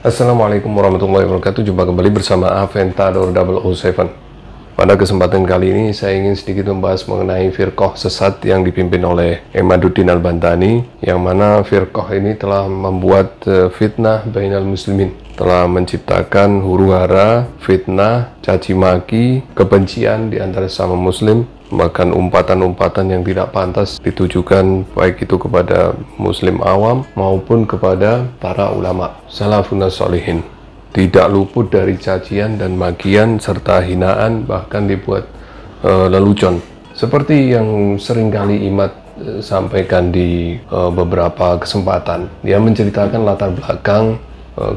Assalamualaikum warahmatullahi wabarakatuh. Jumpa kembali bersama Aventador 007. Pada kesempatan kali ini saya ingin sedikit membahas mengenai firqah sesat yang dipimpin oleh Imaduddin Al-Bantani, yang mana firqah ini telah membuat fitnah bainal muslimin, telah menciptakan huru-hara, fitnah, caci maki, kebencian di antara sesama muslim, bahkan umpatan-umpatan yang tidak pantas ditujukan baik itu kepada muslim awam maupun kepada para ulama salafun sholihin. Tidak luput dari cacian dan makian serta hinaan, bahkan dibuat lelucon seperti yang seringkali Imad sampaikan di beberapa kesempatan. Dia menceritakan latar belakang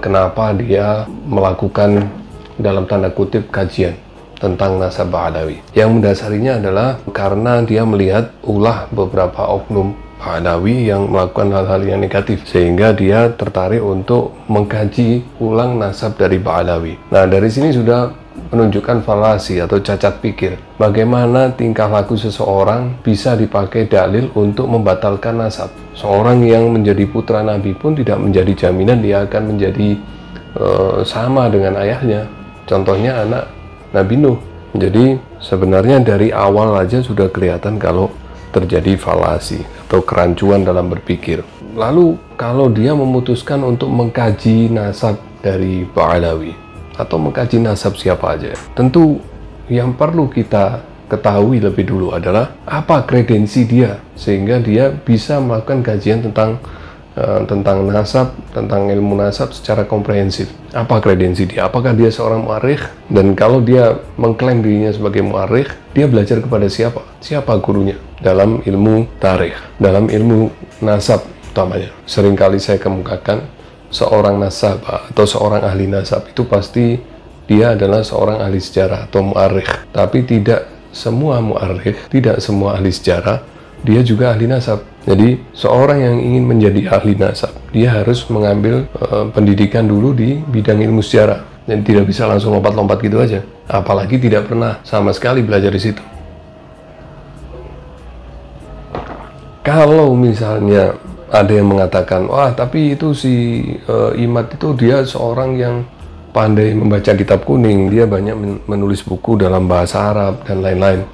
kenapa dia melakukan dalam tanda kutip kajian tentang nasab Ba'alawi. Yang mendasarinya adalah karena dia melihat ulah beberapa oknum Ba'alawi yang melakukan hal-hal yang negatif, sehingga dia tertarik untuk mengkaji ulang nasab dari Ba'alawi. Nah, dari sini sudah menunjukkan falasi atau cacat pikir. Bagaimana tingkah laku seseorang bisa dipakai dalil untuk membatalkan nasab. Seorang yang menjadi putra Nabi pun tidak menjadi jaminan dia akan menjadi sama dengan ayahnya. Contohnya anak Nabi Nuh. Jadi sebenarnya dari awal aja sudah kelihatan kalau terjadi falasi atau kerancuan dalam berpikir. Lalu kalau dia memutuskan untuk mengkaji nasab dari Ba'alawi atau mengkaji nasab siapa aja, tentu yang perlu kita ketahui lebih dulu adalah apa kredensi dia, sehingga dia bisa melakukan kajian tentang nasab, tentang ilmu nasab secara komprehensif. Apa kredensi dia? Apakah dia seorang mu'arikh? Dan kalau dia mengklaim dirinya sebagai mu'arikh, dia belajar kepada siapa? Siapa gurunya? Dalam ilmu tarikh, dalam ilmu nasab utamanya. Seringkali saya kemukakan, seorang nasab atau seorang ahli nasab itu pasti dia adalah seorang ahli sejarah atau mu'arikh. Tapi tidak semua mu'arikh, tidak semua ahli sejarah, dia juga ahli nasab. Jadi seorang yang ingin menjadi ahli nasab, dia harus mengambil pendidikan dulu di bidang ilmu sejarah, dan tidak bisa langsung lompat-lompat gitu aja, apalagi tidak pernah sama sekali belajar di situ. Kalau misalnya ada yang mengatakan, wah tapi itu si Imad itu dia seorang yang pandai membaca kitab kuning, dia banyak menulis buku dalam bahasa Arab dan lain-lain,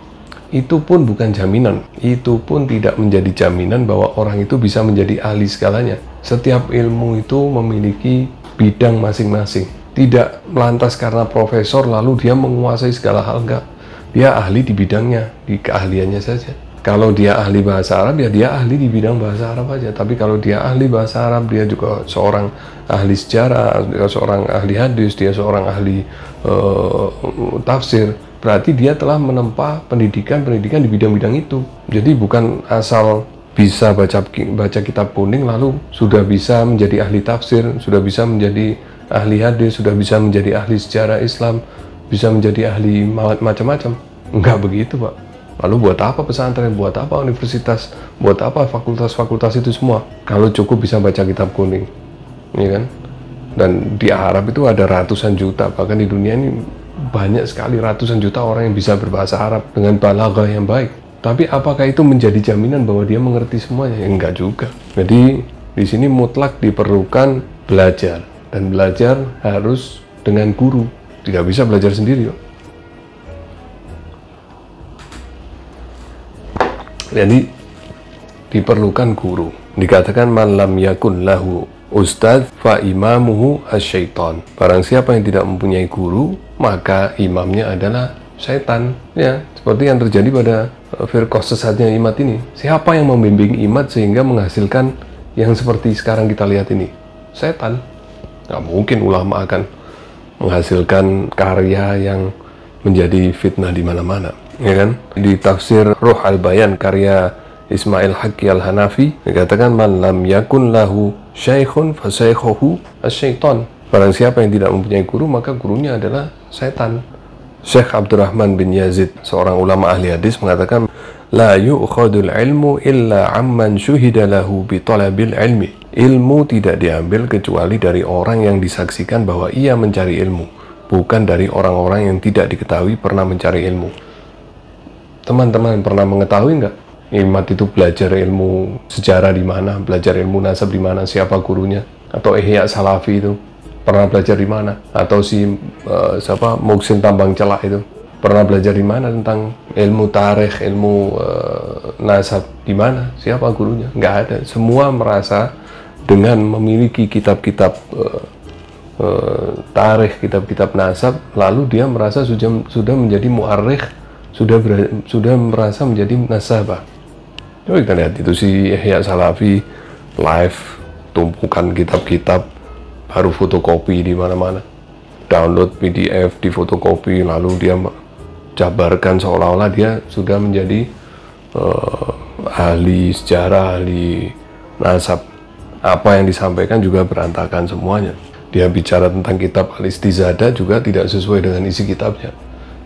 itu pun bukan jaminan. Itu pun tidak menjadi jaminan bahwa orang itu bisa menjadi ahli segalanya. Setiap ilmu itu memiliki bidang masing-masing. Tidak lantas karena profesor lalu dia menguasai segala hal, enggak. Dia ahli di bidangnya, di keahliannya saja. Kalau dia ahli bahasa Arab, ya dia ahli di bidang bahasa Arab aja. Tapi kalau dia ahli bahasa Arab, dia juga seorang ahli sejarah, dia seorang ahli hadis, dia seorang ahli tafsir. Berarti dia telah menempa pendidikan di bidang-bidang itu. Jadi bukan asal bisa baca kitab kuning lalu sudah bisa menjadi ahli tafsir, sudah bisa menjadi ahli hadis, sudah bisa menjadi ahli sejarah Islam, bisa menjadi ahli macam-macam. Enggak begitu, Pak. Lalu buat apa pesantren, buat apa universitas, buat apa fakultas-fakultas itu semua kalau cukup bisa baca kitab kuning, ya kan? Dan di Arab itu ada ratusan juta, bahkan di dunia ini banyak sekali ratusan juta orang yang bisa berbahasa Arab dengan balaghah yang baik. Tapi apakah itu menjadi jaminan bahwa dia mengerti semuanya? Ya, enggak juga. Jadi di sini mutlak diperlukan belajar, dan belajar harus dengan guru. Tidak bisa belajar sendiri, Pak. Jadi diperlukan guru. Dikatakan man lam yakun lahu ustadz fa imamuhu asyaiton. Barang siapa yang tidak mempunyai guru, maka imamnya adalah setan. Ya, seperti yang terjadi pada firqah sesatnya Imad ini. Siapa yang membimbing Imad sehingga menghasilkan yang seperti sekarang kita lihat ini? Setan. Nggak mungkin ulama akan menghasilkan karya yang menjadi fitnah di mana-mana, ya kan? Di tafsir Ruh Al-Bayan karya Ismail Haqqi Al-Hanafi dikatakan man lam yakun lahu syaikhun fa shaykhuhu asyaiton. Barang siapa yang tidak mempunyai guru, maka gurunya adalah setan. Syekh Abdurrahman bin Yazid, seorang ulama ahli hadis, mengatakan la yu'khadul ilmu illa amman syuhida lahu bi talabil ilmi. Ilmu tidak diambil kecuali dari orang yang disaksikan bahwa ia mencari ilmu, bukan dari orang-orang yang tidak diketahui pernah mencari ilmu. Teman-teman pernah mengetahui nggak Imad itu belajar ilmu sejarah di mana, belajar ilmu nasab di mana, siapa gurunya, atau Ihya Salafi itu? pernah belajar di mana? Atau si siapa Muhsin Tambang Celak itu pernah belajar di mana tentang ilmu tarikh, ilmu nasab? Di mana? Siapa gurunya? Nggak ada. Semua merasa dengan memiliki kitab-kitab tarikh, kitab-kitab nasab, lalu dia merasa sudah menjadi mu'arikh, sudah merasa menjadi nasabah. Coba kita lihat itu si Ihya Salafi live, tumpukan kitab-kitab, baru fotokopi di mana-mana, download PDF di fotokopi, lalu dia jabarkan seolah-olah dia sudah menjadi ahli sejarah, ahli nasab. Apa yang disampaikan juga berantakan semuanya. Dia bicara tentang kitab Al-Istizadah juga tidak sesuai dengan isi kitabnya.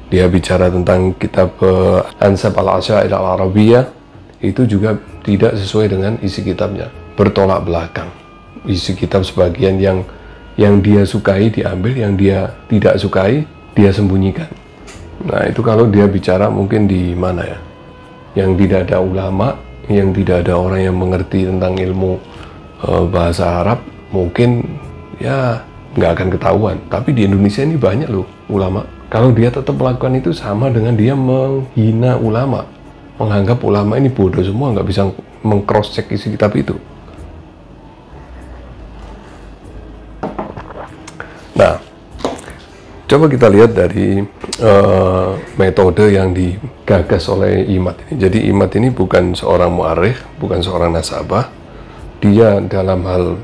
Dia bicara tentang kitab Ansab Al-Asyair Al-Arabiyah, itu juga tidak sesuai dengan isi kitabnya. Bertolak belakang. Isi kitab sebagian yang dia sukai diambil, yang dia tidak sukai dia sembunyikan. Nah, itu kalau dia bicara mungkin di mana ya? Yang tidak ada ulama, yang tidak ada orang yang mengerti tentang ilmu bahasa Arab, mungkin ya nggak akan ketahuan. Tapi di Indonesia ini banyak loh ulama. Kalau dia tetap melakukan itu, sama dengan dia menghina ulama, menganggap ulama ini bodoh semua, nggak bisa meng-cross check isi kitab itu. Nah, coba kita lihat dari metode yang digagas oleh Imad ini. Jadi Imad ini bukan seorang mu'arikh, bukan seorang nasabah. Dia dalam hal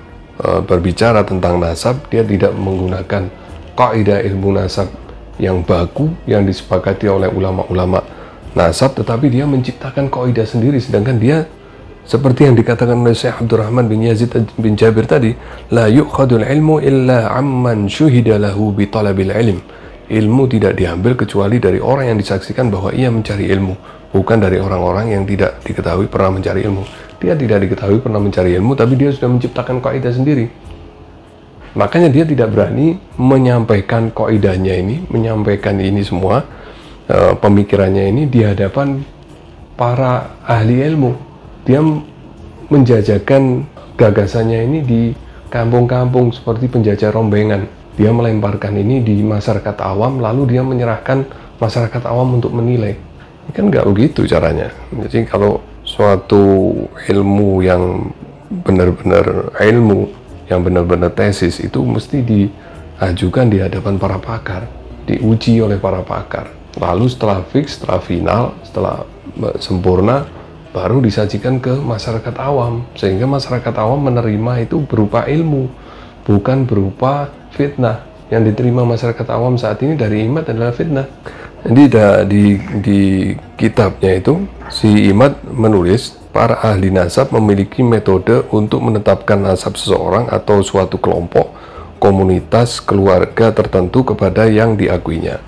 berbicara tentang nasab, dia tidak menggunakan kaidah ilmu nasab yang baku yang disepakati oleh ulama-ulama nasab, tetapi dia menciptakan kaidah sendiri. Sedangkan dia seperti yang dikatakan oleh Syekh Abdurrahman bin Yazid bin Jabir tadi, la yu'khadul ilmu illa amman syuhida lahu bi talabil ilm. Ilmu tidak diambil kecuali dari orang yang disaksikan bahwa ia mencari ilmu, bukan dari orang-orang yang tidak diketahui pernah mencari ilmu. Dia tidak diketahui pernah mencari ilmu, tapi dia sudah menciptakan kaidah sendiri. Makanya dia tidak berani menyampaikan kaidahnya ini, menyampaikan ini semua, pemikirannya ini di hadapan para ahli ilmu. Dia menjajakan gagasannya ini di kampung-kampung seperti penjajah rombengan. Dia melemparkan ini di masyarakat awam, lalu dia menyerahkan masyarakat awam untuk menilai. Ini kan nggak begitu caranya. Jadi kalau suatu ilmu yang benar-benar ilmu, yang benar-benar tesis, itu mesti diajukan di hadapan para pakar, diuji oleh para pakar. Lalu setelah fix, setelah final, setelah sempurna, baru disajikan ke masyarakat awam, sehingga masyarakat awam menerima itu berupa ilmu, bukan berupa fitnah. Yang diterima masyarakat awam saat ini dari Imad adalah fitnah. Jadi di kitabnya itu si Imad menulis para ahli nasab memiliki metode untuk menetapkan nasab seseorang atau suatu kelompok, komunitas, keluarga tertentu kepada yang diakuinya.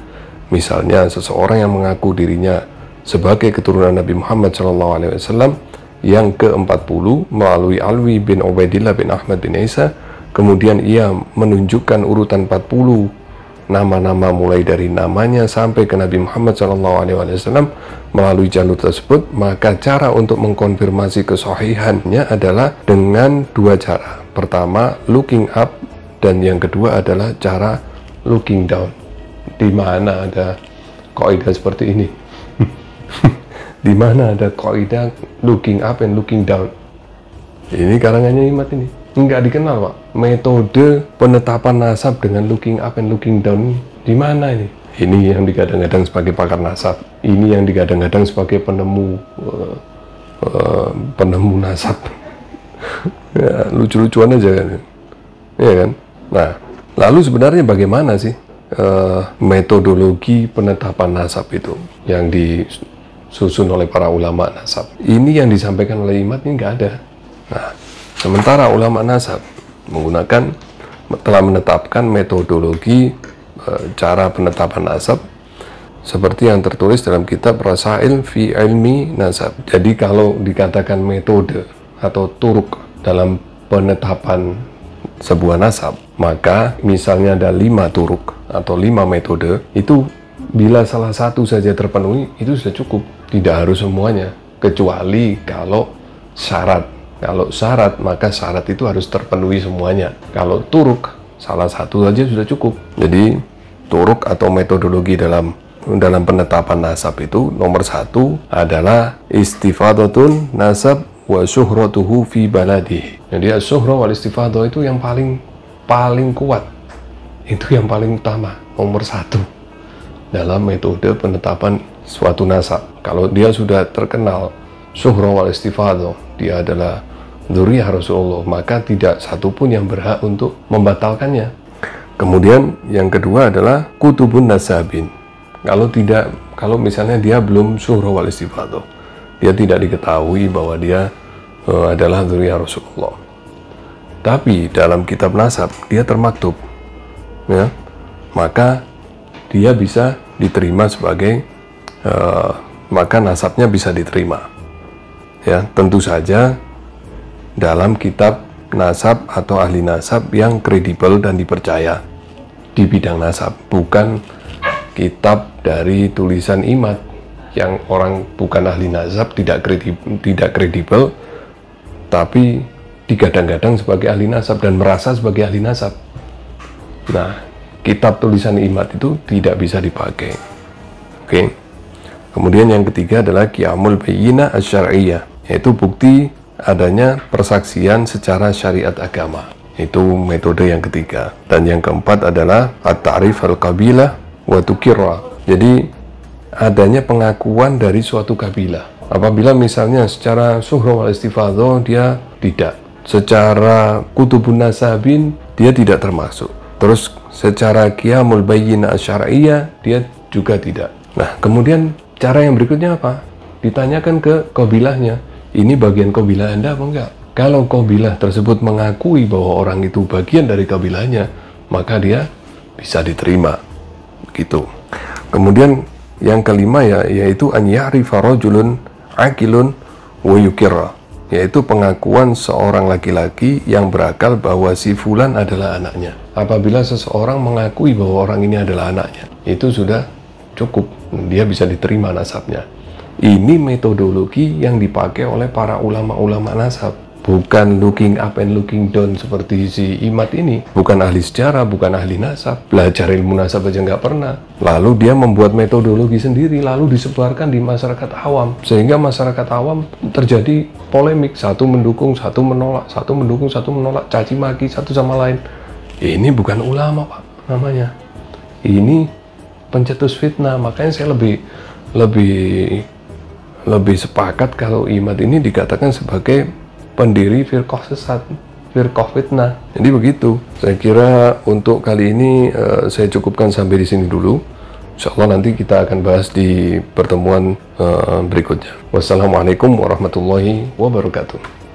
Misalnya seseorang yang mengaku dirinya sebagai keturunan Nabi Muhammad SAW yang ke-40 melalui Alwi bin Ubaidillah bin Ahmad bin Isa, kemudian ia menunjukkan urutan 40 nama-nama mulai dari namanya sampai ke Nabi Muhammad SAW melalui jalur tersebut, maka cara untuk mengkonfirmasi kesahihannya adalah dengan dua cara. Pertama, looking up, dan yang kedua adalah cara looking down. Di mana ada kaidah seperti ini? Di mana ada kaidah looking up and looking down? Ini karangannya Imad ini. Nggak dikenal, Pak. Metode penetapan nasab dengan looking up and looking down di mana ini? Ini yang digadang-gadang sebagai pakar nasab. Ini yang digadang-gadang sebagai penemu nasab. Ya, lucu-lucuan aja kan. Iya kan? Nah, lalu sebenarnya bagaimana sih metodologi penetapan nasab itu yang disusun oleh para ulama nasab? Ini yang disampaikan oleh Imad ini nggak ada. Nah, sementara ulama nasab telah menetapkan metodologi cara penetapan nasab seperti yang tertulis dalam kitab Rasail fi Ilmi Nasab. Jadi kalau dikatakan metode atau turuk dalam penetapan sebuah nasab, maka misalnya ada 5 turuk atau 5 metode, itu bila salah satu saja terpenuhi itu sudah cukup, tidak harus semuanya, kecuali kalau syarat. Kalau syarat, maka syarat itu harus terpenuhi semuanya. Kalau turuk, salah satu saja sudah cukup. Jadi turuk atau metodologi dalam penetapan nasab itu nomor satu adalah istifadatun nasab wa syuhratuhu fi baladihi. Jadi syuhrah wal istifadah itu yang paling kuat, itu yang paling utama, nomor satu dalam metode penetapan suatu nasab. Kalau dia sudah terkenal syuhrah wal istifadah, dia adalah dzurriyyah Rasulullah, maka tidak satupun yang berhak untuk membatalkannya. Kemudian yang kedua adalah kutubun nasabin. Kalau misalnya dia belum syuhrah wal istifadah, dia tidak diketahui bahwa dia adalah dzurriyyah Rasulullah, tapi dalam kitab nasab dia termaktub, ya, maka dia bisa diterima sebagai maka nasabnya bisa diterima, ya, tentu saja dalam kitab nasab atau ahli nasab yang kredibel dan dipercaya di bidang nasab, bukan kitab dari tulisan Imad yang orang bukan ahli nasab, tidak kredibel, tapi digadang-gadang sebagai ahli nasab dan merasa sebagai ahli nasab. Nah, kitab tulisan Imad itu tidak bisa dipakai. Oke. Kemudian yang ketiga adalah qiyamul bayyinah asy-syar'iyyah, yaitu bukti adanya persaksian secara syariat agama. Itu metode yang ketiga. Dan yang keempat adalah at-ta'rif al-qabilah wa tuqirra. Jadi adanya pengakuan dari suatu kabilah. Apabila misalnya secara syuhrah wal istifadah dia tidak, secara kutubun nasabin dia tidak termasuk, terus secara qiyamul bayyinah asy-syar'iyyah dia juga tidak. Nah, kemudian cara yang berikutnya apa? Ditanyakan ke kabilahnya, ini bagian kabilah Anda apa enggak? Kalau kabilah tersebut mengakui bahwa orang itu bagian dari kabilahnya, maka dia bisa diterima, gitu. Kemudian yang kelima yaitu an ya'rifa rajulun aqilun wa yukirra, yaitu pengakuan seorang laki-laki yang berakal bahwa si fulan adalah anaknya. Apabila seseorang mengakui bahwa orang ini adalah anaknya, itu sudah cukup, dia bisa diterima nasabnya. Ini metodologi yang dipakai oleh para ulama-ulama nasab, bukan looking up and looking down seperti si Imad ini. Bukan ahli sejarah, bukan ahli nasab, belajar ilmu nasab aja nggak pernah, lalu dia membuat metodologi sendiri lalu disebarkan di masyarakat awam, sehingga masyarakat awam terjadi polemik, satu mendukung, satu menolak, satu mendukung, satu menolak, caci maki satu sama lain. Ini bukan ulama, Pak, namanya. Ini pencetus fitnah. Makanya saya lebih sepakat kalau Imad ini dikatakan sebagai pendiri firqah sesat, firqah fitnah. Jadi begitu. Saya kira untuk kali ini saya cukupkan sampai di sini dulu. Insyaallah nanti kita akan bahas di pertemuan berikutnya. Wassalamualaikum warahmatullahi wabarakatuh.